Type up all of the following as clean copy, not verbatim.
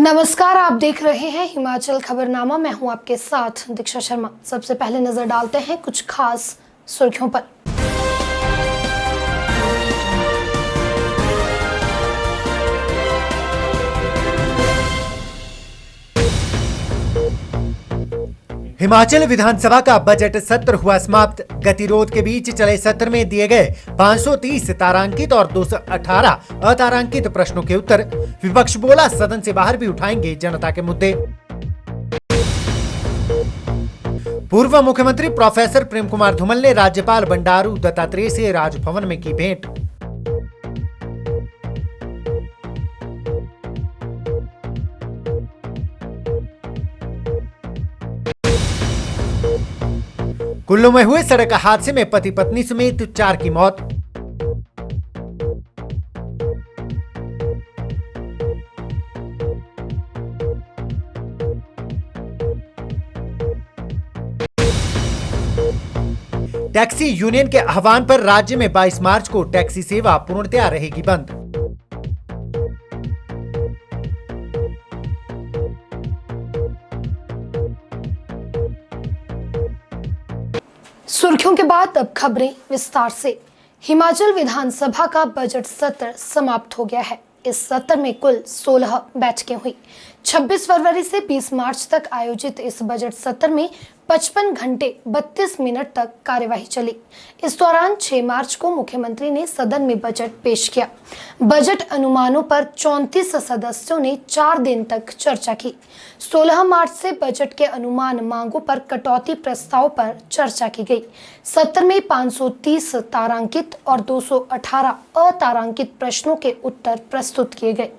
नमस्कार, आप देख रहे हैं हिमाचल खबरनामा। मैं हूं आपके साथ दीक्षा शर्मा। सबसे पहले नजर डालते हैं कुछ खास सुर्खियों पर। हिमाचल विधानसभा का बजट सत्र हुआ समाप्त। गतिरोध के बीच चले सत्र में दिए गए 530 तारांकित और 218 अतारांकित प्रश्नों के उत्तर। विपक्ष बोला, सदन से बाहर भी उठाएंगे जनता के मुद्दे। पूर्व मुख्यमंत्री प्रोफेसर प्रेम कुमार धूमल ने राज्यपाल बंडारू दत्तात्रेय से राजभवन में की भेंट। कुल्लू में हुए सड़क हादसे में पति पत्नी समेत 4 की मौत। टैक्सी यूनियन के आह्वान पर राज्य में 22 मार्च को टैक्सी सेवा पूर्णतया रहेगी बंद। सुर्खियों के बाद अब खबरें विस्तार से। हिमाचल विधानसभा का बजट सत्र समाप्त हो गया है। इस सत्र में कुल 16 बैठकें हुई। 26 फरवरी से 20 मार्च तक आयोजित इस बजट सत्र में 55 घंटे 32 मिनट तक कार्यवाही चली। इस दौरान 6 मार्च को मुख्यमंत्री ने सदन में बजट पेश किया। बजट अनुमानों पर 34 सदस्यों ने 4 दिन तक चर्चा की। 16 मार्च से बजट के अनुमान मांगों पर कटौती प्रस्ताव पर चर्चा की गई। सत्र में 530 तारांकित और 218 अतारांकित प्रश्नों के उत्तर प्रस्तुत किए गए।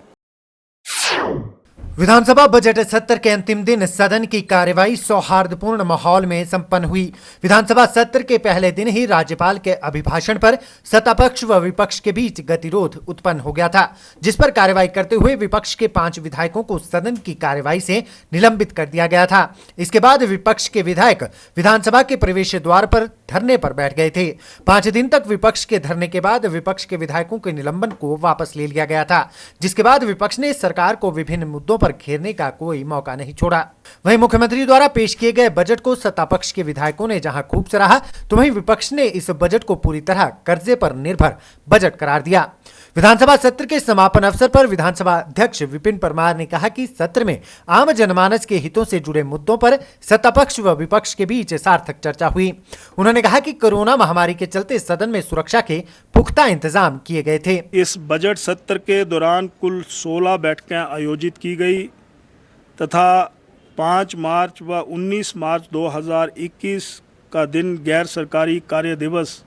विधानसभा बजट सत्र के अंतिम दिन सदन की कार्यवाही सौहार्दपूर्ण माहौल में संपन्न हुई। विधानसभा सत्र के पहले दिन ही राज्यपाल के अभिभाषण पर सत्तापक्ष व विपक्ष के बीच गतिरोध उत्पन्न हो गया था, जिस पर कार्यवाही करते हुए विपक्ष के 5 विधायकों को सदन की कार्यवाही से निलंबित कर दिया गया था। इसके बाद विपक्ष के विधायक विधानसभा के प्रवेश द्वार पर धरने पर बैठ गए थे। 5 दिन तक विपक्ष के धरने के बाद विपक्ष के विधायकों के निलंबन को वापस ले लिया गया था, जिसके बाद विपक्ष ने सरकार को विभिन्न मुद्दों पर घेरने का कोई मौका नहीं छोड़ा। वहीं मुख्यमंत्री द्वारा पेश किए गए बजट को सत्तापक्ष के विधायकों ने जहां खूब सराहा, तो वहीं विपक्ष ने इस बजट को पूरी तरह कर्जे पर निर्भर बजट करार दिया। विधानसभा सत्र के समापन अवसर पर विधानसभा अध्यक्ष विपिन परमार ने कहा कि सत्र में आम जनमानस के हितों से जुड़े मुद्दों पर सत्तापक्ष व विपक्ष के बीच सार्थक चर्चा हुई। उन्होंने कहा कि कोरोना महामारी के चलते सदन में सुरक्षा के पुख्ता इंतजाम किए गए थे। इस बजट सत्र के दौरान कुल 16 बैठकें आयोजित की गई तथा 5 मार्च व 19 मार्च 2021 का दिन गैर सरकारी कार्य दिवस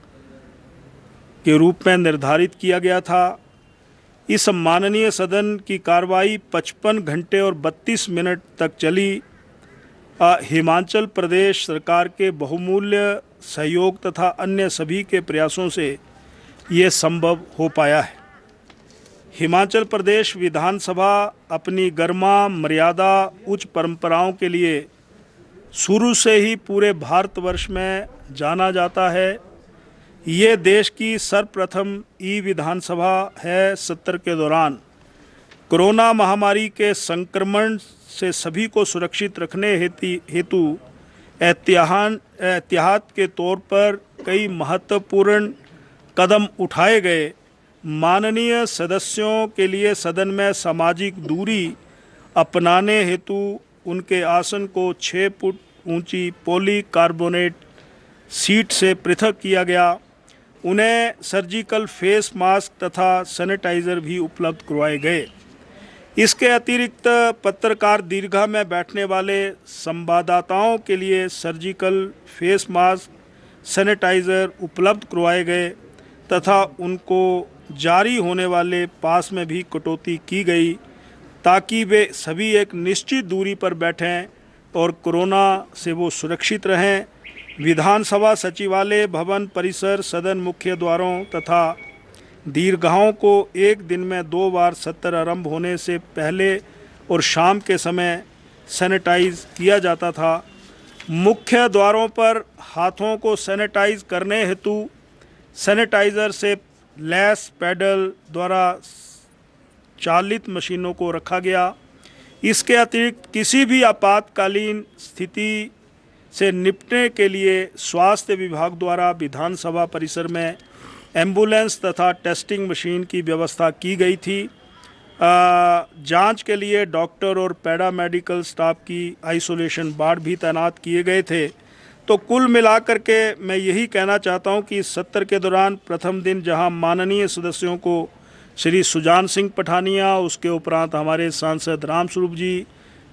के रूप में निर्धारित किया गया था। इस सम्माननीय सदन की कार्रवाई 55 घंटे और 32 मिनट तक चली। हिमाचल प्रदेश सरकार के बहुमूल्य सहयोग तथा अन्य सभी के प्रयासों से ये संभव हो पाया है। हिमाचल प्रदेश विधानसभा अपनी गरिमा, मर्यादा, उच्च परंपराओं के लिए शुरू से ही पूरे भारतवर्ष में जाना जाता है। ये देश की सर्वप्रथम विधानसभा है। सत्र के दौरान कोरोना महामारी के संक्रमण से सभी को सुरक्षित रखने हेतु एहतियात के तौर पर कई महत्वपूर्ण कदम उठाए गए। माननीय सदस्यों के लिए सदन में सामाजिक दूरी अपनाने हेतु उनके आसन को 6 फुट ऊंची पॉलीकार्बोनेट सीट से पृथक किया गया। उन्हें सर्जिकल फेस मास्क तथा सैनिटाइज़र भी उपलब्ध करवाए गए। इसके अतिरिक्त पत्रकार दीर्घा में बैठने वाले संवाददाताओं के लिए सर्जिकल फेस मास्क, सैनिटाइज़र उपलब्ध करवाए गए तथा उनको जारी होने वाले पास में भी कटौती की गई, ताकि वे सभी एक निश्चित दूरी पर बैठें और कोरोना से वो सुरक्षित रहें। विधानसभा सचिवालय भवन परिसर, सदन मुख्य द्वारों तथा दीर्घाओं को एक दिन में 2 बार सत्र आरंभ होने से पहले और शाम के समय सैनिटाइज किया जाता था। मुख्य द्वारों पर हाथों को सैनिटाइज करने हेतु सैनिटाइज़र से लैस पैडल द्वारा चालित मशीनों को रखा गया। इसके अतिरिक्त किसी भी आपातकालीन स्थिति से निपटने के लिए स्वास्थ्य विभाग द्वारा विधानसभा परिसर में एम्बुलेंस तथा टेस्टिंग मशीन की व्यवस्था की गई थी। जांच के लिए डॉक्टर और पैरामेडिकल स्टाफ की आइसोलेशन वार्ड भी तैनात किए गए थे। तो कुल मिलाकर के मैं यही कहना चाहता हूं कि इस सत्र के दौरान प्रथम दिन जहां माननीय सदस्यों को श्री सुजान सिंह पठानिया, उसके उपरांत हमारे सांसद रामस्वरूप जी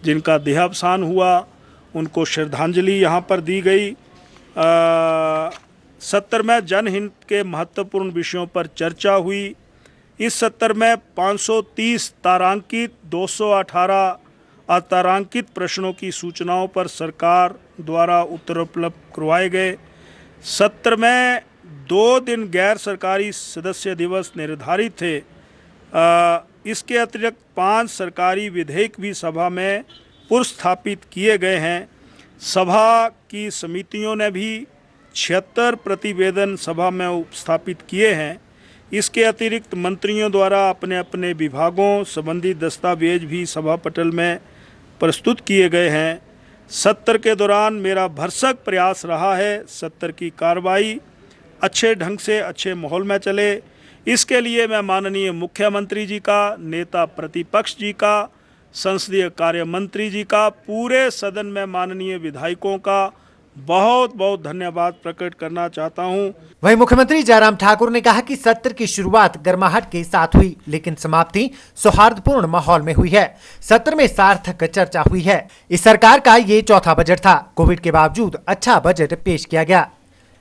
जिनका देहावसान हुआ, उनको श्रद्धांजलि यहाँ पर दी गई। सत्र में जनहित के महत्वपूर्ण विषयों पर चर्चा हुई। इस सत्र में 530 तारांकित 218 अतारांकित प्रश्नों की सूचनाओं पर सरकार द्वारा उत्तर उपलब्ध करवाए गए। सत्र में 2 दिन गैर सरकारी सदस्य दिवस निर्धारित थे। इसके अतिरिक्त 5 सरकारी विधेयक भी सभा में पुरस्थापित किए गए हैं। सभा की समितियों ने भी 76 प्रतिवेदन सभा में उपस्थापित किए हैं। इसके अतिरिक्त मंत्रियों द्वारा अपने अपने विभागों संबंधी दस्तावेज भी सभा पटल में प्रस्तुत किए गए हैं। सत्र के दौरान मेरा भरसक प्रयास रहा है सत्र की कार्रवाई अच्छे ढंग से अच्छे माहौल में चले। इसके लिए मैं माननीय मुख्यमंत्री जी का, नेता प्रतिपक्ष जी का, संसदीय कार्य मंत्री जी का, पूरे सदन में माननीय विधायकों का बहुत बहुत धन्यवाद प्रकट करना चाहता हूं। वहीं मुख्यमंत्री जयराम ठाकुर ने कहा कि सत्र की शुरुआत गर्माहट के साथ हुई, लेकिन समाप्ति सौहार्दपूर्ण माहौल में हुई है। सत्र में सार्थक चर्चा हुई है। इस सरकार का ये चौथा बजट था। कोविड के बावजूद अच्छा बजट पेश किया गया।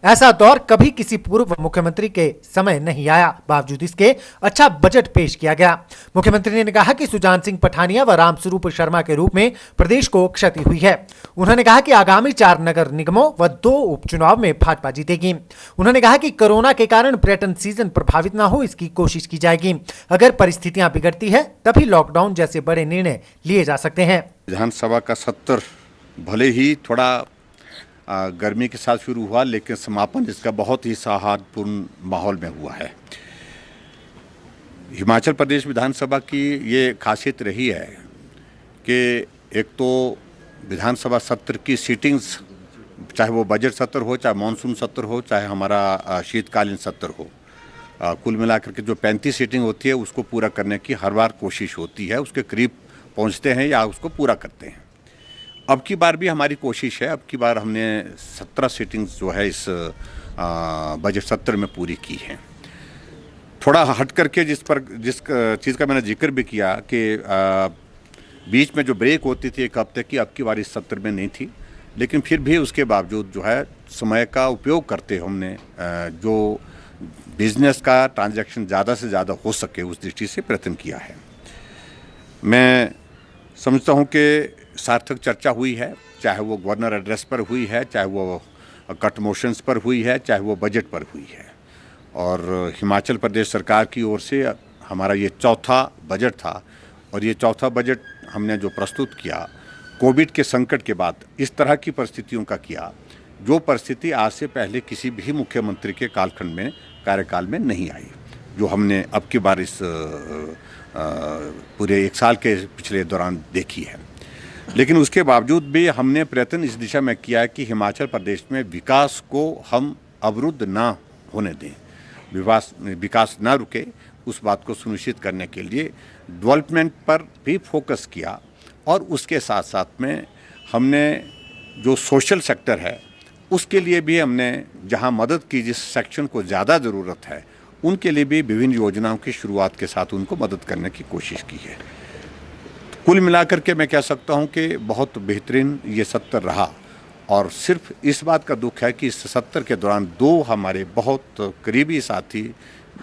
ऐसा दौर कभी किसी पूर्व मुख्यमंत्री के समय नहीं आया। बावजूद इसके अच्छा बजट पेश किया गया। मुख्यमंत्री ने कहा कि सुजान सिंह पठानिया व रामस्वरूप शर्मा के रूप में प्रदेश को क्षति हुई है। उन्होंने कहा कि आगामी 4 नगर निगमों व 2 उपचुनाव में भाजपा जीतेगी। उन्होंने कहा कि कोरोना के कारण पर्यटन सीजन प्रभावित न हो, इसकी कोशिश की जाएगी। अगर परिस्थितियां बिगड़ती है तभी लॉकडाउन जैसे बड़े निर्णय लिए जा सकते हैं। विधानसभा का सत्र भले ही थोड़ा गर्मी के साथ शुरू हुआ, लेकिन समापन इसका बहुत ही सौहार्दपूर्ण माहौल में हुआ है। हिमाचल प्रदेश विधानसभा की ये खासियत रही है कि एक तो विधानसभा सत्र की सीटिंग्स, चाहे वो बजट सत्र हो, चाहे मानसून सत्र हो, चाहे हमारा शीतकालीन सत्र हो, कुल मिलाकर के जो 35 सीटिंग होती है उसको पूरा करने की हर बार कोशिश होती है। उसके करीब पहुंचते हैं या उसको पूरा करते हैं। अब की बार भी हमारी कोशिश है। अब की बार हमने 17 सीटिंग्स जो है इस बजट सत्र में पूरी की हैं। थोड़ा हट करके जिस चीज़ का मैंने जिक्र भी किया कि बीच में जो ब्रेक होती थी 1 हफ्ते की, अब की बार इस सत्र में नहीं थी, लेकिन फिर भी उसके बावजूद जो है समय का उपयोग करते हमने जो बिजनेस का ट्रांजैक्शन ज़्यादा से ज़्यादा हो सके उस दृष्टि से प्रयत्न किया है। मैं समझता हूँ कि सार्थक चर्चा हुई है, चाहे वो गवर्नर एड्रेस पर हुई है, चाहे वो कट मोशंस पर हुई है, चाहे वो बजट पर हुई है। और हिमाचल प्रदेश सरकार की ओर से हमारा ये चौथा बजट था और ये चौथा बजट हमने जो प्रस्तुत किया कोविड के संकट के बाद इस तरह की परिस्थितियों का किया जो परिस्थिति आज से पहले किसी भी मुख्यमंत्री के कालखंड में कार्यकाल में नहीं आई, जो हमने अब की बार इस पूरे 1 साल के पिछले दौरान देखी है। लेकिन उसके बावजूद भी हमने प्रयत्न इस दिशा में किया कि हिमाचल प्रदेश में विकास को हम अवरुद्ध ना होने दें, विकास ना रुके, उस बात को सुनिश्चित करने के लिए डेवलपमेंट पर भी फोकस किया। और उसके साथ साथ में हमने जो सोशल सेक्टर है उसके लिए भी हमने जहां मदद की, जिस सेक्शन को ज़्यादा ज़रूरत है उनके लिए भी विभिन्न योजनाओं की शुरुआत के साथ उनको मदद करने की कोशिश की है। कुल मिलाकर के मैं कह सकता हूं कि बहुत बेहतरीन ये सत्र रहा। और सिर्फ इस बात का दुख है कि इस सत्र के दौरान 2 हमारे बहुत करीबी साथी,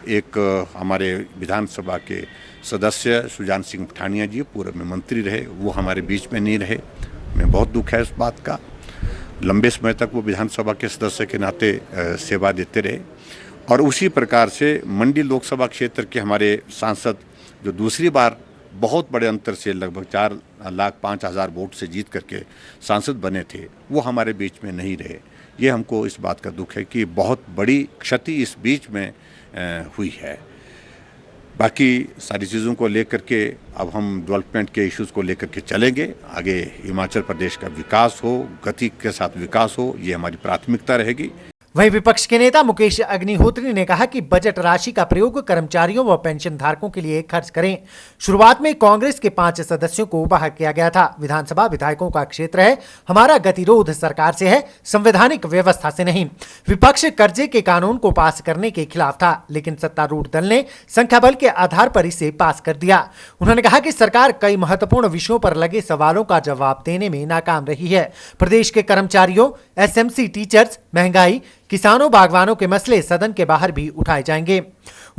एक हमारे विधानसभा के सदस्य सुजान सिंह पठानिया जी पूर्व में मंत्री रहे, वो हमारे बीच में नहीं रहे। मैं बहुत दुख है इस बात का। लंबे समय तक वो विधानसभा के सदस्य के नाते सेवा देते रहे। और उसी प्रकार से मंडी लोकसभा क्षेत्र के हमारे सांसद जो दूसरी बार बहुत बड़े अंतर से लगभग 4,05,000 वोट से जीत करके सांसद बने थे, वो हमारे बीच में नहीं रहे। ये हमको इस बात का दुख है कि बहुत बड़ी क्षति इस बीच में हुई है। बाकी सारी चीज़ों को लेकर के अब हम डेवलपमेंट के इश्यूज़ को लेकर के चलेंगे आगे। हिमाचल प्रदेश का विकास हो, गति के साथ विकास हो, ये हमारी प्राथमिकता रहेगी। वहीं विपक्ष के नेता मुकेश अग्निहोत्री ने कहा कि बजट राशि का प्रयोग कर्मचारियों व पेंशन धारकों के लिए खर्च करें। शुरुआत में कांग्रेस के 5 सदस्यों को बाहर किया गया था। विधानसभा विधायकों का क्षेत्र है, हमारा गतिरोध सरकार से है, संवैधानिक व्यवस्था से नहीं। विपक्ष कर्जे के कानून को पास करने के खिलाफ था, लेकिन सत्तारूढ़ दल ने संख्या बल के आधार पर इसे पास कर दिया। उन्होंने कहा कि सरकार कई महत्वपूर्ण विषयों पर लगे सवालों का जवाब देने में नाकाम रही है। प्रदेश के कर्मचारियों, एसएमसी टीचर्स, महंगाई, किसानों, बागवानों के मसले सदन के बाहर भी उठाए जाएंगे।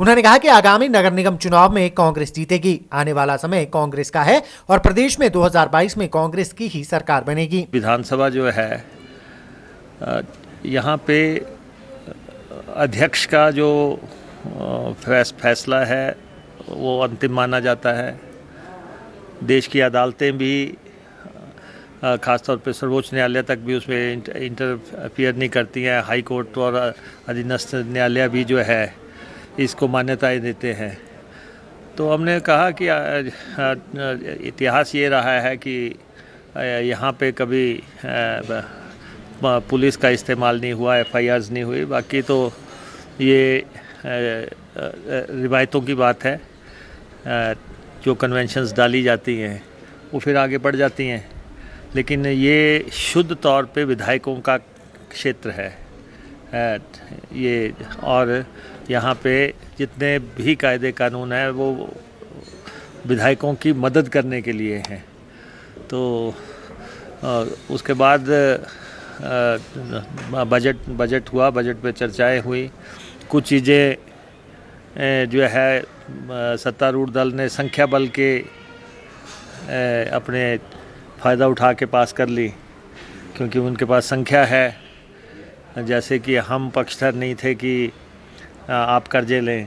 उन्होंने कहा कि आगामी नगर निगम चुनाव में कांग्रेस जीतेगी। आने वाला समय कांग्रेस का है और प्रदेश में 2022 में कांग्रेस की ही सरकार बनेगी। विधानसभा जो है, यहाँ पे अध्यक्ष का जो फैसला है वो अंतिम माना जाता है। देश की अदालतें भी ख़ासतौर पे सर्वोच्च न्यायालय तक भी उसमें इंटरफियर नहीं करती हैं। हाई कोर्ट और अधीनस्थ न्यायालय भी जो है इसको मान्यताएं देते हैं। तो हमने कहा कि इतिहास ये रहा है कि यहाँ पे कभी पुलिस का इस्तेमाल नहीं हुआ, FIRs नहीं हुई। बाकी तो ये रिवायतों की बात है। जो कन्वेंशंस डाली जाती हैं वो फिर आगे बढ़ जाती हैं, लेकिन ये शुद्ध तौर पे विधायकों का क्षेत्र है ये। और यहाँ पे जितने भी कायदे कानून हैं वो विधायकों की मदद करने के लिए हैं। तो उसके बाद बजट हुआ, बजट पे चर्चाएं हुई। कुछ चीज़ें जो है सत्तारूढ़ दल ने संख्या बल के अपने फ़ायदा उठा के पास कर ली, क्योंकि उनके पास संख्या है। जैसे कि हम पक्षधर नहीं थे कि आप कर्जे लें,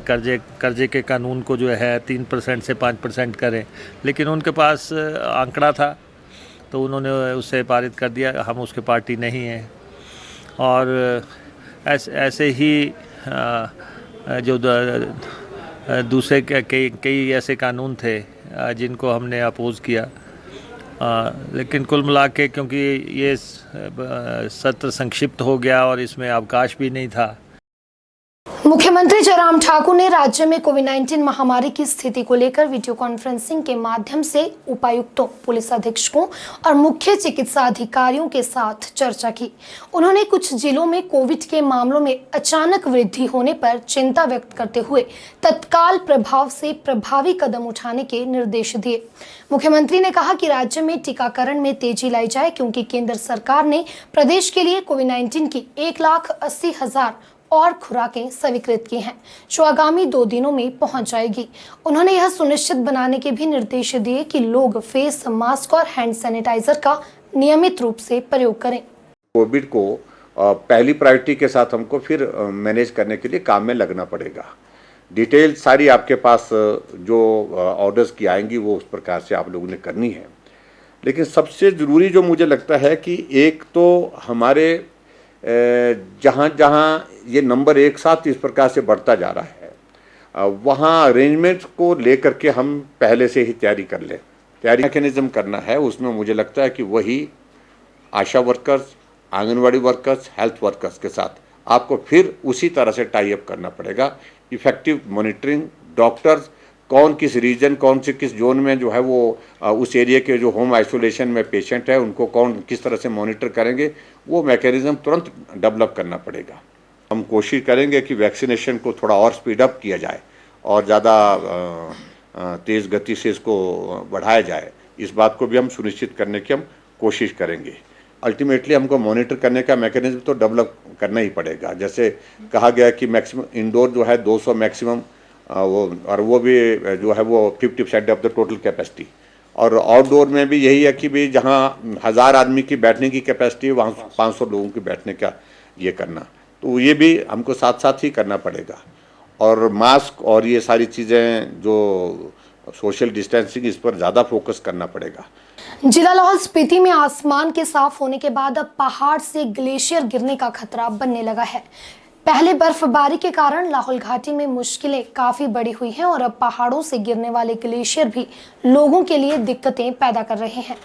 कर्जे के कानून को जो है 3% से 5% करें, लेकिन उनके पास आंकड़ा था तो उन्होंने उसे पारित कर दिया। हम उसके पार्टी नहीं हैं। और ऐसे ही जो दूसरे कई ऐसे कानून थे जिनको हमने अपोज़ किया। लेकिन कुल मिला के क्योंकि ये सत्र संक्षिप्त हो गया और इसमें अवकाश भी नहीं था। मुख्यमंत्री जयराम ठाकुर ने राज्य में कोविड-19 महामारी की स्थिति को लेकर वीडियो कॉन्फ्रेंसिंग के माध्यम से उपायुक्तों, पुलिस अधीक्षकों और मुख्य चिकित्सा अधिकारियों के साथ चर्चा की। उन्होंने कुछ जिलों में कोविड के मामलों में अचानक वृद्धि होने पर चिंता व्यक्त करते हुए तत्काल प्रभाव से प्रभावी कदम उठाने के निर्देश दिए। मुख्यमंत्री ने कहा कि राज्य में टीकाकरण में तेजी लाई जाए, क्योंकि केंद्र सरकार ने प्रदेश के लिए कोविड-19 की 1,80,000 और खुराकें स्वीकृत की हैं, जो आगामी 2 दिनों में पहुंच जाएगी। उन्होंने यह सुनिश्चित बनाने के भी निर्देश दिए कि लोग फेस मास्क और हैंड सैनिटाइजर का नियमित रूप से प्रयोग करें। कोविड को पहली प्रायोरिटी के साथ हमको फिर मैनेज करने के लिए काम में लगना पड़ेगा। डिटेल सारी आपके पास जो ऑर्डर्स की आएंगी वो उस प्रकार से आप लोगों ने करनी है। लेकिन सबसे ज़रूरी जो मुझे लगता है कि एक तो हमारे जहाँ जहाँ ये नंबर एक साथ इस प्रकार से बढ़ता जा रहा है, वहाँ अरेंजमेंट्स को लेकर के हम पहले से ही तैयारी कर लें। तैयारी मैकेनिज्म करना है, उसमें मुझे लगता है कि वही ASHA workers, anganwadi workers, health workers के साथ आपको फिर उसी तरह से टाई अप करना पड़ेगा। इफेक्टिव मॉनिटरिंग, डॉक्टर्स कौन किस रीजन, कौन से किस जोन में जो है वो उस एरिया के जो होम आइसोलेशन में पेशेंट है उनको कौन किस तरह से मॉनिटर करेंगे, वो मैकेनिज्म तुरंत डेवलप करना पड़ेगा। हम कोशिश करेंगे कि वैक्सीनेशन को थोड़ा और स्पीड अप किया जाए और ज़्यादा तेज़ गति से इसको बढ़ाया जाए। इस बात को भी हम सुनिश्चित करने की हम कोशिश करेंगे। अल्टीमेटली हमको मॉनिटर करने का मैकेनिज्म तो डेवलप करना ही पड़ेगा। जैसे कहा गया कि मैक्सिमम इंडोर जो है 200 मैक्सिमम वो भी जो है वो 50% ऑफ द टोटल कैपेसिटी, और आउटडोर में भी यही है कि भी जहाँ 1000 आदमी की बैठने की कैपेसिटी है वहाँ 500 लोगों की बैठने का ये करना, तो ये भी हमको साथ साथ ही करना पड़ेगा। और मास्क और ये सारी चीज़ें जो सोशल डिस्टेंसिंग, इस पर ज़्यादा फोकस करना पड़ेगा। जिला लाहौल स्पीति में आसमान के साफ होने के बाद अब पहाड़ से ग्लेशियर गिरने का खतरा बनने लगा है। पहले बर्फबारी के कारण लाहौल घाटी में मुश्किलें काफी बढ़ी हुई हैं और अब पहाड़ों से गिरने वाले ग्लेशियर भी लोगों के लिए दिक्कतें पैदा कर रहे हैं।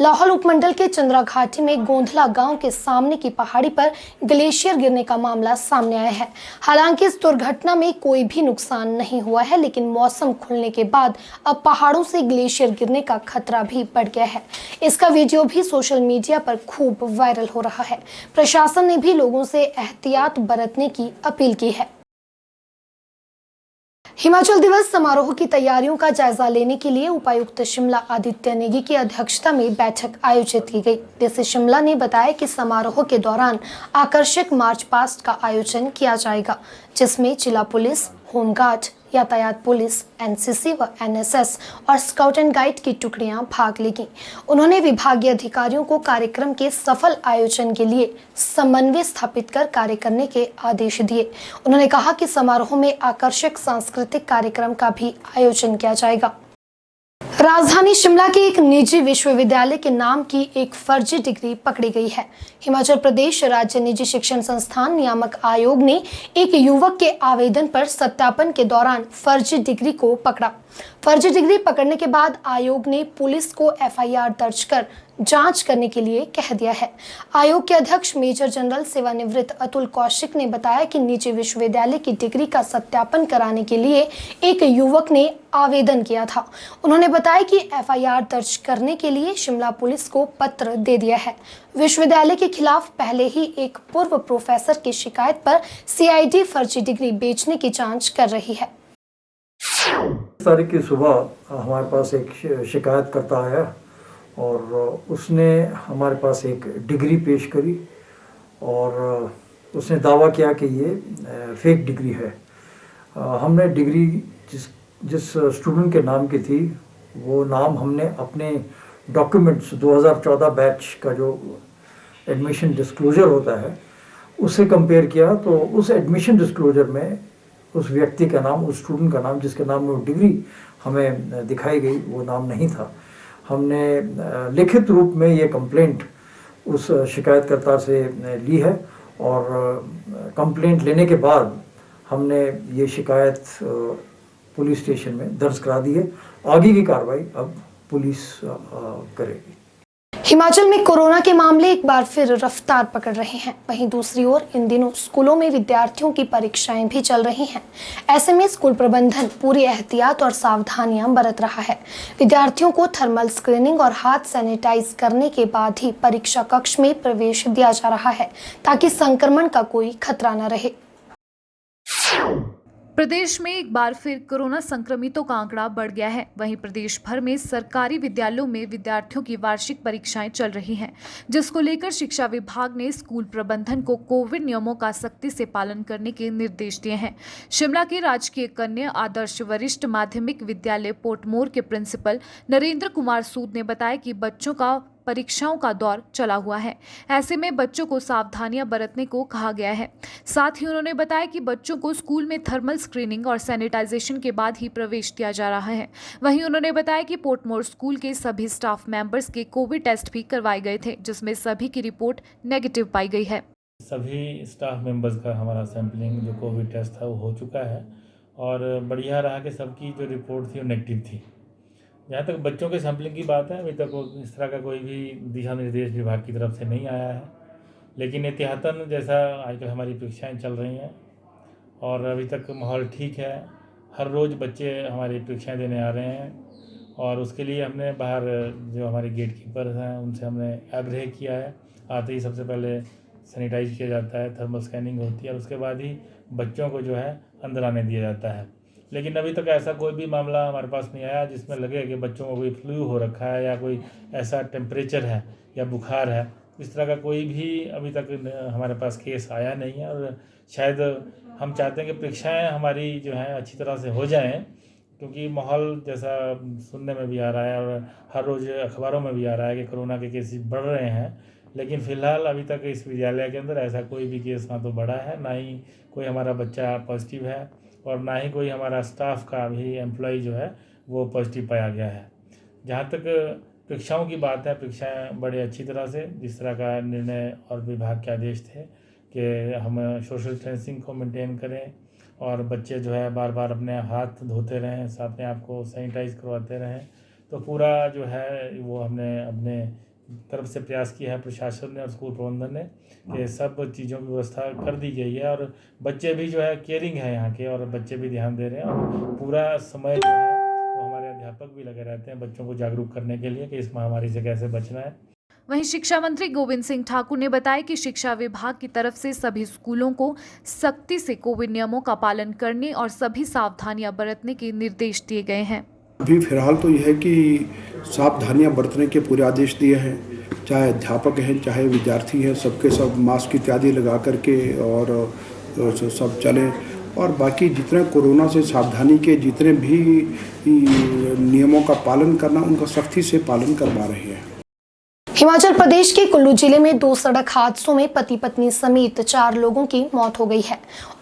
लाहौल उपमंडल के चंद्रा घाटी में गोंधला गांव के सामने की पहाड़ी पर ग्लेशियर गिरने का मामला सामने आया है। हालांकि इस दुर्घटना में कोई भी नुकसान नहीं हुआ है, लेकिन मौसम खुलने के बाद अब पहाड़ों से ग्लेशियर गिरने का खतरा भी बढ़ गया है। इसका वीडियो भी सोशल मीडिया पर खूब वायरल हो रहा है। प्रशासन ने भी लोगों से एहतियात बरतने की अपील की है। हिमाचल दिवस समारोह की तैयारियों का जायजा लेने के लिए उपायुक्त शिमला आदित्य नेगी की अध्यक्षता में बैठक आयोजित की गई। डीसी शिमला ने बताया कि समारोह के दौरान आकर्षक मार्च पास्ट का आयोजन किया जाएगा, जिसमें जिला पुलिस, होमगार्ड, यातायात पुलिस, एनसीसी व एनएसएस और स्काउट एंड गाइड की टुकड़ियां भाग लेंगी। उन्होंने विभागीय अधिकारियों को कार्यक्रम के सफल आयोजन के लिए समन्वय स्थापित कर कार्य करने के आदेश दिए। उन्होंने कहा कि समारोह में आकर्षक सांस्कृतिक कार्यक्रम का भी आयोजन किया जाएगा। राजधानी शिमला के एक निजी विश्वविद्यालय के नाम की एक फर्जी डिग्री पकड़ी गई है। हिमाचल प्रदेश राज्य निजी शिक्षण संस्थान नियामक आयोग ने एक युवक के आवेदन पर सत्यापन के दौरान फर्जी डिग्री को पकड़ा। फर्जी डिग्री पकड़ने के बाद आयोग ने पुलिस को एफआईआर दर्ज कर जांच करने के लिए कह दिया है। आयोग के अध्यक्ष मेजर जनरल सेवानिवृत्त अतुल कौशिक ने बताया कि निजी विश्वविद्यालय की डिग्री का सत्यापन कराने के लिए एक युवक ने आवेदन किया था। उन्होंने बताया कि एफआईआर दर्ज करने के लिए शिमला पुलिस को पत्र दे दिया है। विश्वविद्यालय के खिलाफ पहले ही एक पूर्व प्रोफेसर की शिकायत पर सीआईडी फर्जी डिग्री बेचने की जांच कर रही है। तारीख की सुबह हमारे पास एक शिकायतकर्ता आया और उसने हमारे पास एक डिग्री पेश करी और उसने दावा किया कि ये फेक डिग्री है। हमने डिग्री जिस स्टूडेंट के नाम की थी वो नाम हमने अपने डॉक्यूमेंट्स 2014 बैच का जो एडमिशन डिस्क्लोजर होता है उससे कंपेयर किया, तो उस एडमिशन डिस्क्लोजर में उस व्यक्ति का नाम, उस स्टूडेंट का नाम जिसके नाम में वो डिग्री हमें दिखाई गई, वो नाम नहीं था। हमने लिखित रूप में ये कंप्लेंट उस शिकायतकर्ता से ली है और कंप्लेंट लेने के बाद हमने ये शिकायत पुलिस स्टेशन में दर्ज करा दी है। आगे की कार्रवाई अब पुलिस करेगी। हिमाचल में कोरोना के मामले एक बार फिर रफ्तार पकड़ रहे हैं। वहीं दूसरी ओर इन दिनों स्कूलों में विद्यार्थियों की परीक्षाएं भी चल रही हैं। ऐसे में स्कूल प्रबंधन पूरी एहतियात और सावधानियां बरत रहा है। विद्यार्थियों को थर्मल स्क्रीनिंग और हाथ सैनिटाइज करने के बाद ही परीक्षा कक्ष में प्रवेश दिया जा रहा है, ताकि संक्रमण का कोई खतरा न रहे। प्रदेश में एक बार फिर कोरोना संक्रमितों का आंकड़ा बढ़ गया है। वहीं प्रदेश भर में सरकारी विद्यालयों में विद्यार्थियों की वार्षिक परीक्षाएं चल रही हैं, जिसको लेकर शिक्षा विभाग ने स्कूल प्रबंधन को कोविड नियमों का सख्ती से पालन करने के निर्देश दिए हैं। शिमला के राजकीय कन्या आदर्श वरिष्ठ माध्यमिक विद्यालय पोर्टमोर के प्रिंसिपल नरेंद्र कुमार सूद ने बताया कि बच्चों का परीक्षाओं का दौर चला हुआ है। ऐसे में बच्चों को सावधानियां बरतने को कहा गया है। साथ ही उन्होंने बताया कि बच्चों को स्कूल में थर्मल स्क्रीनिंग और सैनिटाइजेशन के बाद ही प्रवेश दिया जा रहा है। वहीं उन्होंने बताया कि पोर्टमोर स्कूल के सभी स्टाफ मेंबर्स के कोविड टेस्ट भी करवाए गए थे, जिसमें सभी की रिपोर्ट नेगेटिव पाई गई है। सभी स्टाफ मेंबर्स का हमारा सैंपलिंग जो कोविड टेस्ट था वो हो चुका है और बढ़िया रहा कि सबकी जो रिपोर्ट थी वो नेगेटिव थी। जहाँ तक बच्चों के सैंपलिंग की बात है, अभी तक इस तरह का कोई भी दिशा निर्देश विभाग की तरफ से नहीं आया है, लेकिन एहतियातन जैसा आजकल हमारी परीक्षाएं चल रही हैं और अभी तक माहौल ठीक है। हर रोज़ बच्चे हमारी परीक्षाएं देने आ रहे हैं और उसके लिए हमने बाहर जो हमारे गेट कीपर हैं उनसे हमने आग्रह किया है। आते ही सबसे पहले सैनिटाइज किया जाता है, थर्मल स्कैनिंग होती है और उसके बाद ही बच्चों को जो है अंदर आने दिया जाता है। लेकिन अभी तक ऐसा कोई भी मामला हमारे पास नहीं आया जिसमें लगे कि बच्चों को कोई फ्लू हो रखा है या कोई ऐसा टेम्परेचर है या बुखार है। इस तरह का कोई भी अभी तक हमारे पास केस आया नहीं है और शायद हम चाहते हैं कि परीक्षाएं हमारी जो हैं अच्छी तरह से हो जाएं, क्योंकि माहौल जैसा सुनने में भी आ रहा है और हर रोज़ अखबारों में भी आ रहा है कि कोरोना के केसेस बढ़ रहे हैं। लेकिन फ़िलहाल अभी तक इस विद्यालय के अंदर ऐसा कोई भी केस ना तो बढ़ा है, ना ही कोई हमारा बच्चा पॉजिटिव है और ना ही कोई हमारा स्टाफ का भी एम्प्लॉय जो है वो पॉजिटिव पाया गया है। जहाँ तक परीक्षाओं की बात है, परीक्षाएं बड़े अच्छी तरह से जिस तरह का निर्णय और विभाग के आदेश थे कि हम सोशल डिस्टेंसिंग को मेंटेन करें और बच्चे जो है बार बार अपने हाथ धोते रहें, अपने आप को सैनिटाइज करवाते रहें। तो पूरा जो है वो हमने अपने तरफ से प्रयास किया है, प्रशासन ने और स्कूल प्रबंधन ने, कि सब चीज़ों की व्यवस्था कर दी गई है। और बच्चे भी जो है केयरिंग है यहाँ के, और बच्चे भी ध्यान दे रहे हैं, और पूरा समय जो है वो हमारे अध्यापक भी लगे रहते हैं बच्चों को जागरूक करने के लिए कि इस महामारी से कैसे बचना है। वहीं शिक्षा मंत्री गोविंद सिंह ठाकुर ने बताया कि शिक्षा विभाग की तरफ से सभी स्कूलों को सख्ती से कोविड नियमों का पालन करने और सभी सावधानियां बरतने के निर्देश दिए गए हैं। अभी फिलहाल तो यह है कि सावधानियां बरतने के पूरे आदेश दिए हैं, चाहे अध्यापक हैं चाहे विद्यार्थी हैं, सबके सब मास्क इत्यादि लगा करके और सब चलें। और बाकी जितने कोरोना से सावधानी के जितने भी नियमों का पालन करना, उनका सख्ती से पालन करवा रहे हैं। हिमाचल प्रदेश के कुल्लू जिले में 2 सड़क हादसों में पति पत्नी समेत 4 लोगों की मौत हो गई है।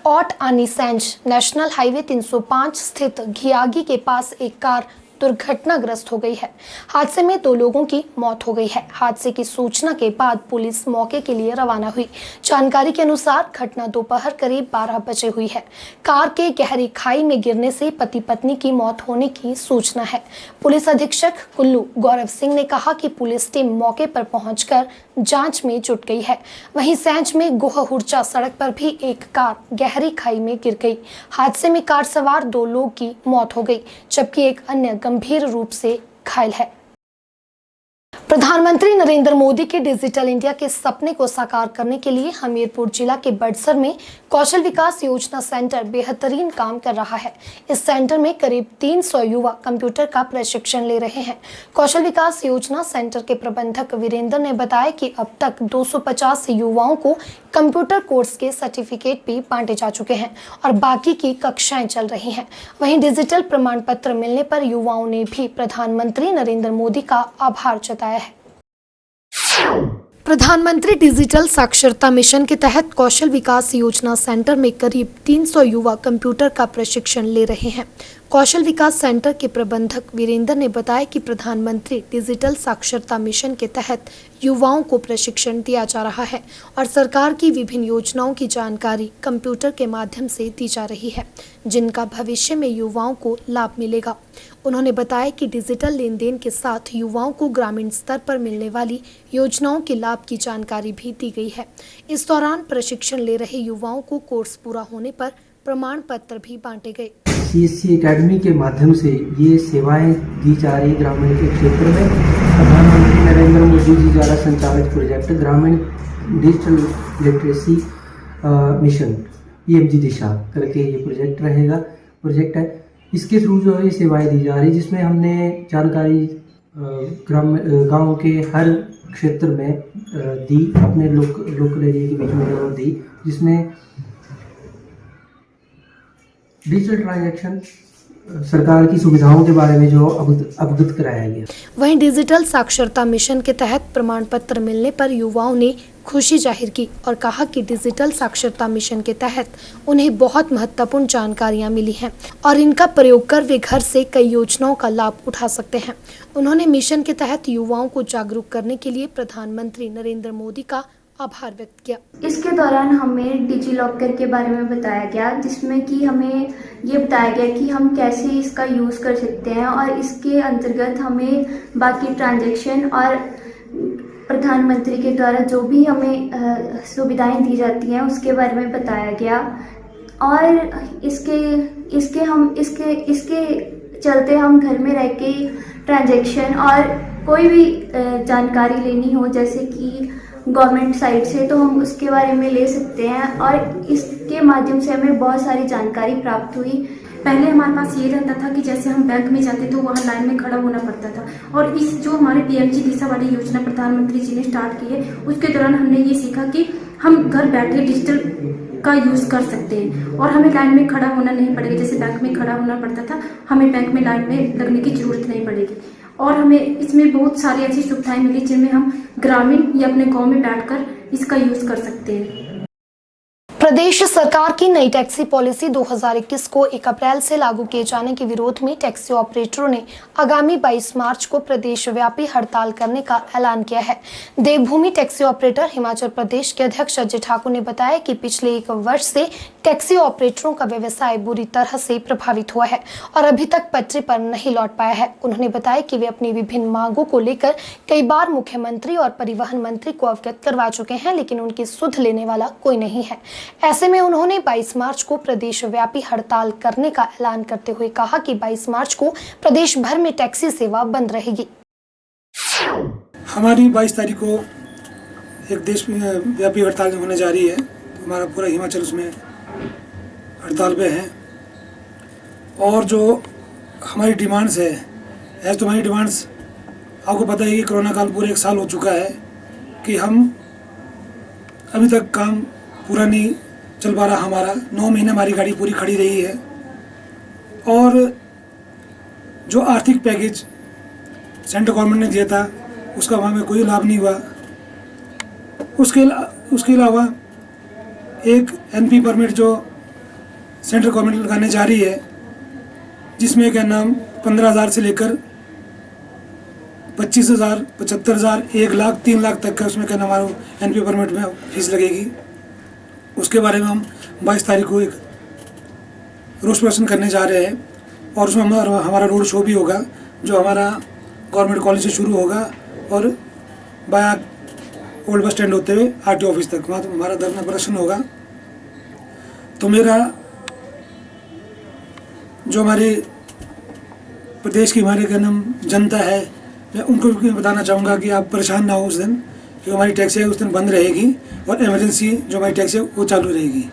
ऑट आनीसेंज नेशनल हाईवे 305 स्थित घियागी के पास एक कार दुर्घटनाग्रस्त हो गई है। हादसे में 2 लोगों की मौत हो गई है। हादसे की सूचना के बाद पुलिस मौके के लिए रवाना हुई। जानकारी के अनुसार घटना दोपहर करीब 12 बजे हुई है। कार के गहरी खाई में गिरने से पति पत्नी की मौत होने की सूचना है। पुलिस अधीक्षक कुल्लू गौरव सिंह ने कहा कि पुलिस टीम मौके पर पहुंचकर जांच में जुट गई है। वहीं सैंज में गोह-हुर्चा सड़क पर भी एक कार गहरी खाई में गिर गई। हादसे में कार सवार 2 लोग की मौत हो गई, जबकि एक अन्य गंभीर रूप से घायल है। प्रधानमंत्री नरेंद्र मोदी के डिजिटल इंडिया के सपने को साकार करने के लिए हमीरपुर जिला के बड़सर में कौशल विकास योजना सेंटर बेहतरीन काम कर रहा है। इस सेंटर में करीब 300 युवा कंप्यूटर का प्रशिक्षण ले रहे हैं। कौशल विकास योजना सेंटर के प्रबंधक वीरेंद्र ने बताया कि अब तक 250 युवाओं को कंप्यूटर कोर्स के सर्टिफिकेट भी बांटे जा चुके हैं और बाकी की कक्षाएं चल रही हैं। वहीं डिजिटल प्रमाण पत्र मिलने पर युवाओं ने भी प्रधानमंत्री नरेंद्र मोदी का आभार जताया है। प्रधानमंत्री डिजिटल साक्षरता मिशन के तहत कौशल विकास योजना सेंटर में करीब 300 युवा कंप्यूटर का प्रशिक्षण ले रहे हैं। कौशल विकास सेंटर के प्रबंधक वीरेंद्र ने बताया कि प्रधानमंत्री डिजिटल साक्षरता मिशन के तहत युवाओं को प्रशिक्षण दिया जा रहा है और सरकार की विभिन्न योजनाओं की जानकारी कंप्यूटर के माध्यम से दी जा रही है, जिनका भविष्य में युवाओं को लाभ मिलेगा। उन्होंने बताया कि डिजिटल लेन देन के साथ युवाओं को ग्रामीण स्तर पर मिलने वाली योजनाओं के लाभ की जानकारी भी दी गई है। इस दौरान प्रशिक्षण ले रहे युवाओं को कोर्स पूरा होने पर प्रमाण पत्र भी बांटे गए। CSC एकेडमी के माध्यम से ये सेवाएं दी जा रही ग्रामीण के क्षेत्र में। प्रधानमंत्री नरेंद्र मोदी जी द्वारा संचालित प्रोजेक्ट ग्रामीण डिजिटल लिटरेसी मिशन PMG दिशा करके ये प्रोजेक्ट है। इसके थ्रू जो है सेवाएं दी जा रही, जिसमें हमने जानकारी गाँव के हर क्षेत्र में दी, अपने लोकल एरिया के बीच में दी, जिसमें डिजिटल ट्रांजैक्शन सरकार की सुविधाओं के बारे में जो अवगत कराया गया। वहीं डिजिटल साक्षरता मिशन के तहत प्रमाण पत्र मिलने पर युवाओं ने खुशी जाहिर की और कहा कि डिजिटल साक्षरता मिशन के तहत उन्हें बहुत महत्वपूर्ण जानकारियां मिली हैं और इनका प्रयोग कर वे घर से कई योजनाओं का लाभ उठा सकते हैं। उन्होंने मिशन के तहत युवाओं को जागरूक करने के लिए प्रधानमंत्री नरेंद्र मोदी का आभार व्यक्त किया। इसके दौरान हमें डिजी लॉकर के बारे में बताया गया, जिसमें कि हमें ये बताया गया कि हम कैसे इसका यूज़ कर सकते हैं और इसके अंतर्गत हमें बाकी ट्रांजैक्शन और प्रधानमंत्री के द्वारा जो भी हमें सुविधाएं दी जाती हैं उसके बारे में बताया गया। और इसके चलते हम घर में रह के ट्रांजैक्शन और कोई भी जानकारी लेनी हो, जैसे कि गवर्नमेंट साइट से, तो हम उसके बारे में ले सकते हैं और इसके माध्यम से हमें बहुत सारी जानकारी प्राप्त हुई। पहले हमारे पास ये रहता था कि जैसे हम बैंक में जाते तो वहाँ लाइन में खड़ा होना पड़ता था, और इस जो हमारे PMG दिशा वाली योजना प्रधानमंत्री जी ने स्टार्ट की है, उसके दौरान हमने ये सीखा कि हम घर बैठे डिजिटल का यूज़ कर सकते हैं और हमें लाइन में खड़ा होना नहीं पड़ेगा। जैसे बैंक में खड़ा होना पड़ता था, हमें बैंक में लाइन में लगने की ज़रूरत नहीं पड़ेगी। और हमें इसमें बहुत सारी ऐसी सुविधाएं मिली जिनमें हम ग्रामीण या अपने गांव में बैठकर इसका यूज़ कर सकते हैं। प्रदेश सरकार की नई टैक्सी पॉलिसी 2021 को 1 अप्रैल से लागू किए जाने के विरोध में टैक्सी ऑपरेटरों ने आगामी 22 मार्च को प्रदेश व्यापी हड़ताल करने का ऐलान किया है। देवभूमि टैक्सी ऑपरेटर हिमाचल प्रदेश के अध्यक्ष अजय ठाकुर ने बताया कि पिछले 1 वर्ष से टैक्सी ऑपरेटरों का व्यवसाय बुरी तरह से प्रभावित हुआ है और अभी तक पटरी पर नहीं लौट पाया है। उन्होंने बताया कि वे अपनी विभिन्न मांगों को लेकर कई बार मुख्यमंत्री और परिवहन मंत्री को अवगत करवा चुके हैं, लेकिन उनकी सुध लेने वाला कोई नहीं है। ऐसे में उन्होंने 22 मार्च को प्रदेश व्यापी हड़ताल करने का ऐलान करते हुए कहा कि 22 मार्च को प्रदेश भर में टैक्सी सेवा बंद रहेगी। हमारी 22 तारीख को एक देश व्यापी हड़ताल होने जा रही है। हमारा पूरा हिमाचल उसमें हड़ताल पे है और जो हमारी डिमांड्स है, ऐसे तो हमारी डिमांड्स आपको पता है कि कोरोना काल पूरे 1 साल हो चुका है कि हम अभी तक काम पूरा नहीं चल पा रहा। हमारा 9 महीने हमारी गाड़ी पूरी खड़ी रही है और जो आर्थिक पैकेज सेंट्रल गवर्नमेंट ने दिया था उसका हमें कोई लाभ नहीं हुआ। उसके अलावा एक एनपी परमिट जो सेंट्रल गवर्नमेंट लगाने जा रही है, जिसमें क्या नाम 15,000 से लेकर 25,000, 75,000, 1 लाख, 3 लाख तक का उसमें क्या नाम हमारा एनपी परमिट में फीस लगेगी। उसके बारे में हम 22 तारीख को एक रोष प्रदर्शन करने जा रहे हैं और उसमें हमारा रोड शो भी होगा, जो हमारा गवर्नमेंट कॉलेज से शुरू होगा और बाया ओल्ड बस स्टैंड होते हुए आरटीओ ऑफिस तक वहाँ तो हमारा धरना प्रदर्शन होगा। तो मेरा जो हमारे प्रदेश की हमारे क्या नाम जनता है, मैं उनको भी बताना चाहूँगा कि आप परेशान ना हो उस दिन, क्योंकि हमारी टैक्सी उस दिन बंद रहेगी और इमरजेंसी जो हमारी टैक्सी है वो चालू रहेगी।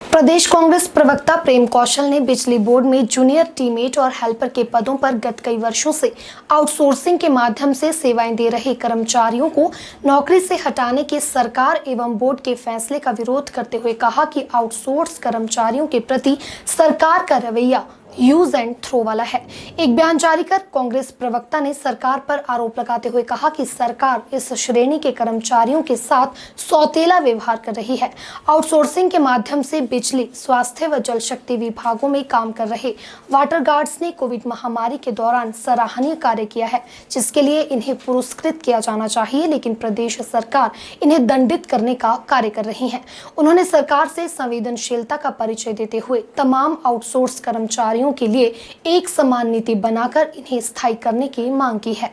प्रदेश कांग्रेस प्रवक्ता प्रेम कौशल ने बिजली बोर्ड में जूनियर टीममेट और हेल्पर के पदों पर गत कई वर्षों से आउटसोर्सिंग के माध्यम से सेवाएं दे रहे कर्मचारियों को नौकरी से हटाने के सरकार एवं बोर्ड के फैसले का विरोध करते हुए कहा कि आउटसोर्स कर्मचारियों के प्रति सरकार का रवैया यूज एंड थ्रो वाला है। एक बयान जारी कर कांग्रेस प्रवक्ता ने सरकार पर आरोप लगाते हुए कहा कि सरकार इस श्रेणी के कर्मचारियों के साथ सौतेला व्यवहार कर रही है। आउटसोर्सिंग के माध्यम से बिजली, स्वास्थ्य व जल शक्ति विभागों में काम कर रहे वाटर गार्ड्स ने कोविड महामारी के दौरान सराहनीय कार्य किया है, जिसके लिए इन्हें पुरस्कृत किया जाना चाहिए, लेकिन प्रदेश सरकार इन्हें दंडित करने का कार्य कर रही है। उन्होंने सरकार से संवेदनशीलता का परिचय देते हुए तमाम आउटसोर्स कर्मचारियों के लिए एक समान नीति बनाकर इन्हें स्थायी करने की मांग की है।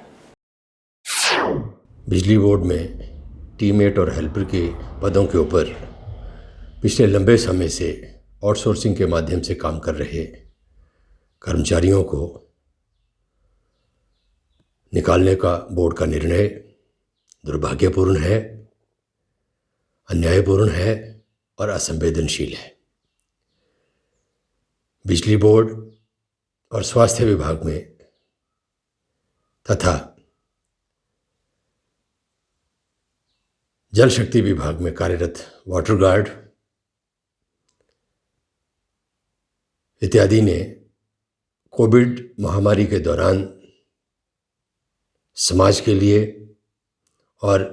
बिजली बोर्ड में टीममेट और हेल्पर के पदों के ऊपर पिछले लंबे समय से आउटसोर्सिंग के माध्यम से काम कर रहे कर्मचारियों को निकालने का बोर्ड का निर्णय दुर्भाग्यपूर्ण है, अन्यायपूर्ण है और असंवेदनशील है। बिजली बोर्ड और स्वास्थ्य विभाग में तथा जल शक्ति विभाग में कार्यरत वाटर गार्ड इत्यादि ने कोविड महामारी के दौरान समाज के लिए और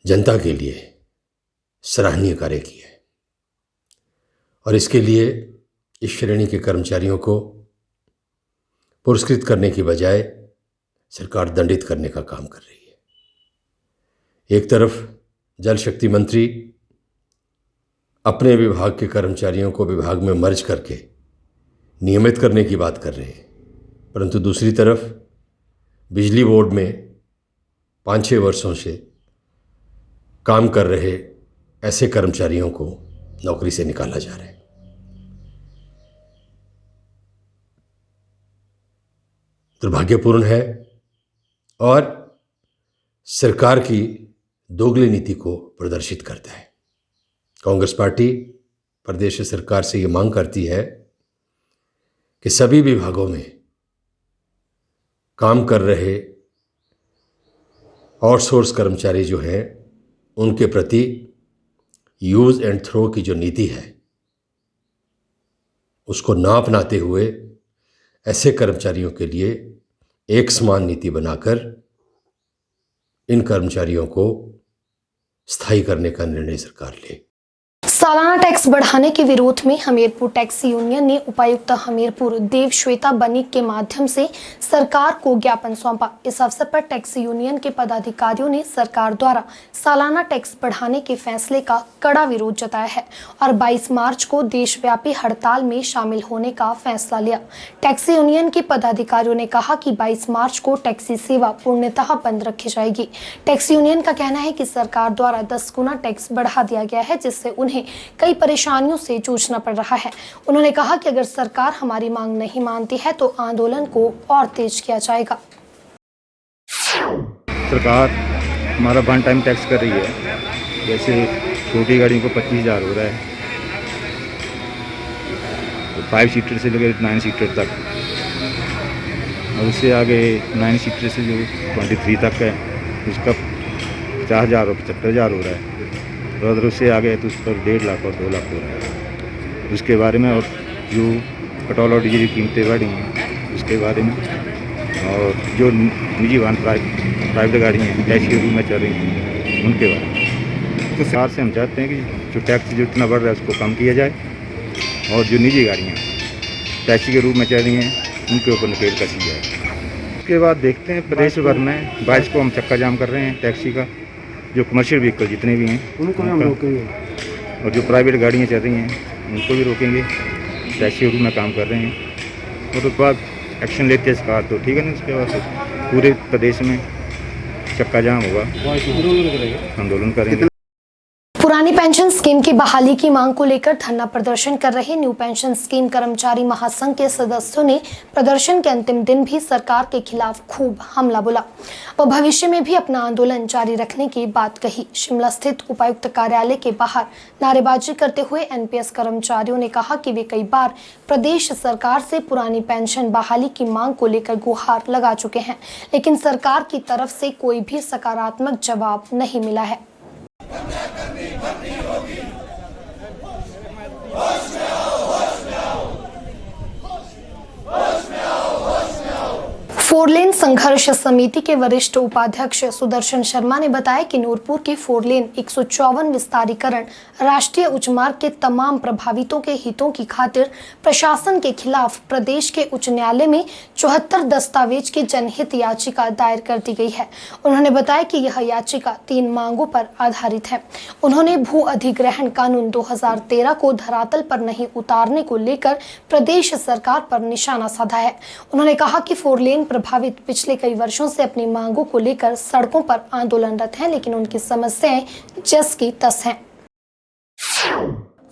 जनता के लिए सराहनीय कार्य किया है और इसके लिए इस श्रेणी के कर्मचारियों को पुरस्कृत करने की बजाय सरकार दंडित करने का काम कर रही है। एक तरफ जल शक्ति मंत्री अपने विभाग के कर्मचारियों को विभाग में मर्ज करके नियमित करने की बात कर रहे हैं, परंतु दूसरी तरफ बिजली बोर्ड में 5-6 वर्षों से काम कर रहे ऐसे कर्मचारियों को नौकरी से निकाला जा रहा है। दुर्भाग्यपूर्ण है और सरकार की दोगली नीति को प्रदर्शित करता है। कांग्रेस पार्टी प्रदेश सरकार से ये मांग करती है कि सभी विभागों में काम कर रहे आउटसोर्स कर्मचारी जो हैं उनके प्रति यूज एंड थ्रो की जो नीति है उसको ना अपनाते हुए ऐसे कर्मचारियों के लिए एक समान नीति बनाकर इन कर्मचारियों को स्थायी करने का निर्णय सरकार ले। सालाना टैक्स बढ़ाने के विरोध में हमीरपुर टैक्सी यूनियन ने उपायुक्त हमीरपुर देव श्वेता बनिक के माध्यम से सरकार को ज्ञापन सौंपा। इस अवसर पर टैक्सी यूनियन के पदाधिकारियों ने सरकार द्वारा सालाना टैक्स बढ़ाने के फैसले का कड़ा विरोध जताया है और 22 मार्च को देशव्यापी हड़ताल में शामिल होने का फैसला लिया। टैक्सी यूनियन के पदाधिकारियों ने कहा कि 22 मार्च को टैक्सी सेवा पूर्णतः बंद रखी जाएगी। टैक्सी यूनियन का कहना है कि सरकार द्वारा 10 गुना टैक्स बढ़ा दिया गया है, जिससे उन्हें कई परेशानियों से जूझना पड़ रहा है। उन्होंने कहा कि अगर सरकार हमारी मांग नहीं मानती है तो आंदोलन को और तेज किया जाएगा। सरकार हमारा वन टाइम टैक्स कर रही है, जैसे छोटी गाड़ियों को 25,000 हो रहा है, तो 5 सीटर से लेकर 9 सीटर तक, और उससे आगे 9 सीटर से जो 23 तक है उसका 50,000 और 75,000 हो रहा है, और अगर उससे आगे तो उस पर 1.5 लाख और 2 लाख हो रहा है। उसके बारे में, और जो पेट्रोल और डीजल की कीमतें बढ़ी हैं उसके बारे में, और जो निजी वाहन प्राइवेट गाड़ियाँ हैं टैक्स के रूप में चल रही हैं उनके बारे में। तो सरकार से हम चाहते हैं कि जो टैक्स जो इतना बढ़ रहा है उसको कम किया जाए, और जो निजी गाड़ियाँ टैक्सी के रूप में चल रही हैं उनके ऊपर नकेल कसी जाए। उसके बाद देखते हैं प्रदेश भर में 22 को हम चक्का जाम कर रहे हैं टैक्सी का, जो कमर्शियल व्हीकल जितने भी हैं उनको हम रोकेंगे, और जो प्राइवेट गाड़ियाँ चल रही हैं उनको भी रोकेंगे। टैक्सी के रूप में काम कर रहे हैं, और उसके बाद एक्शन लेते हैं सरकार तो ठीक है ना। उसके बाद पूरे प्रदेश में चक्का जाम होगा, आंदोलन करेंगे। पुरानी पेंशन स्कीम की बहाली की मांग को लेकर धरना प्रदर्शन कर रहे न्यू पेंशन स्कीम कर्मचारी महासंघ के सदस्यों ने प्रदर्शन के अंतिम दिन भी सरकार के खिलाफ खूब हमला बोला व भविष्य में भी अपना आंदोलन जारी रखने की बात कही। शिमला स्थित उपायुक्त कार्यालय के बाहर नारेबाजी करते हुए एनपीएस कर्मचारियों ने कहा कि वे कई बार प्रदेश सरकार से पुरानी पेंशन बहाली की मांग को लेकर गुहार लगा चुके हैं, लेकिन सरकार की तरफ से कोई भी सकारात्मक जवाब नहीं मिला है। फोरलेन संघर्ष समिति के वरिष्ठ उपाध्यक्ष सुदर्शन शर्मा ने बताया कि नूरपुर के फोरलेन 154 विस्तारीकरण राष्ट्रीय उच्च मार्ग के तमाम प्रभावितों के हितों की खातिर प्रशासन के खिलाफ प्रदेश के उच्च न्यायालय में 74 दस्तावेज की जनहित याचिका दायर कर दी गई है। उन्होंने बताया कि यह याचिका 3 मांगों पर आधारित है। उन्होंने भू अधिग्रहण कानून 2013 को धरातल पर नहीं उतारने को लेकर प्रदेश सरकार पर निशाना साधा है। उन्होंने कहा कि फोरलेन प्रभावित पिछले कई वर्षों से अपनी मांगों को लेकर सड़कों पर आंदोलनरत हैं, लेकिन उनकी समस्याएं जस की तस हैं।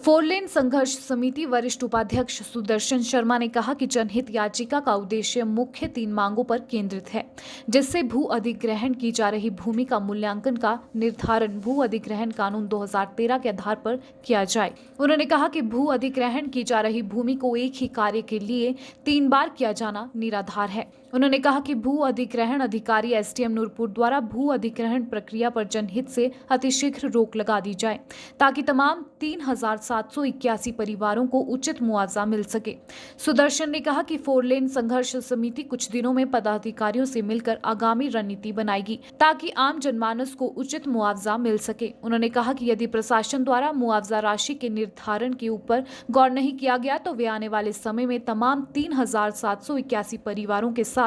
फोरलेन संघर्ष समिति वरिष्ठ उपाध्यक्ष सुदर्शन शर्मा ने कहा कि जनहित याचिका का उद्देश्य मुख्य 3 मांगों पर केंद्रित है, जिससे भू अधिग्रहण की जा रही भूमि का मूल्यांकन का निर्धारण भू अधिग्रहण कानून 2013 के आधार पर किया जाए। उन्होंने कहा कि भू अधिग्रहण की जा रही भूमि को एक ही कार्य के लिए 3 बार किया जाना निराधार है। उन्होंने कहा कि भू अधिग्रहण अधिकारी एसडीएम नूरपुर द्वारा भू अधिग्रहण प्रक्रिया पर जनहित से अतिशीघ्र रोक लगा दी जाए, ताकि तमाम 3,781 परिवारों को उचित मुआवजा मिल सके। सुदर्शन ने कहा कि फोरलेन संघर्ष समिति कुछ दिनों में पदाधिकारियों से मिलकर आगामी रणनीति बनाएगी, ताकि आम जनमानस को उचित मुआवजा मिल सके। उन्होंने कहा कि यदि प्रशासन द्वारा मुआवजा राशि के निर्धारण के ऊपर गौर नहीं किया गया तो वे आने वाले समय में तमाम 3,781 परिवारों के साथ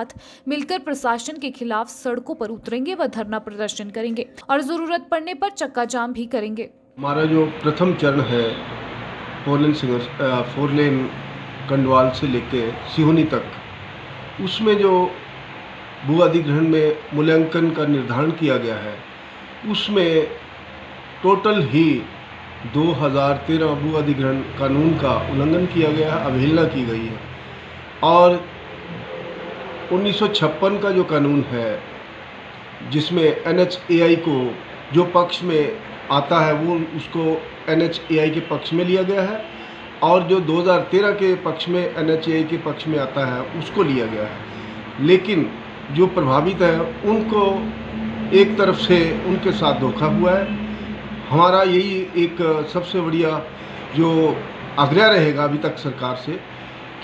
मिलकर प्रशासन के खिलाफ सड़कों पर उतरेंगे व धरना प्रदर्शन करेंगे और जरूरत पड़ने पर चक्का जाम भी करेंगे। हमारा जो प्रथम चरण है फोरलेन कंडवाल से लेके सिहोनी तक, उसमें जो भू अधिग्रहण में मूल्यांकन का निर्धारण किया गया है, उसमें टोटल ही 2013 भू अधिग्रहण कानून का उल्लंघन किया गया है, अवहेलना की गई है। और 1956 का जो कानून है, जिसमें NHAI को जो पक्ष में आता है वो उसको NHAI के पक्ष में लिया गया है, और जो 2013 के पक्ष में NHAI के पक्ष में आता है उसको लिया गया है। लेकिन जो प्रभावित है उनको एक तरफ से उनके साथ धोखा हुआ है। हमारा यही एक सबसे बढ़िया जो आग्रह रहेगा अभी तक सरकार से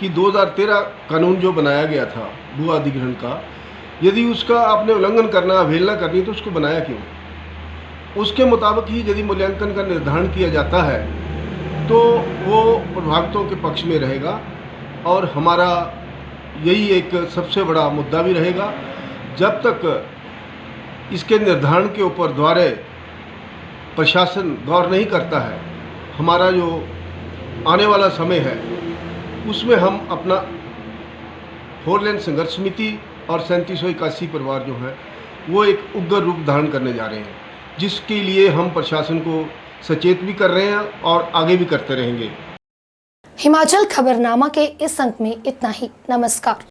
कि 2013 कानून जो बनाया गया था भू अधिग्रहण का, यदि उसका आपने उल्लंघन करना, अवहेलना करनी तो उसको बनाया क्यों? उसके मुताबिक ही यदि मूल्यांकन का निर्धारण किया जाता है तो वो प्रभावितों के पक्ष में रहेगा और हमारा यही एक सबसे बड़ा मुद्दा भी रहेगा। जब तक इसके निर्धारण के ऊपर द्वारे प्रशासन गौर नहीं करता है, हमारा जो आने वाला समय है उसमें हम अपना 4 लेन संघर्ष समिति और 3781 परिवार जो है वो एक उग्र रूप धारण करने जा रहे हैं, जिसके लिए हम प्रशासन को सचेत भी कर रहे हैं और आगे भी करते रहेंगे। हिमाचल खबरनामा के इस अंक में इतना ही। नमस्कार।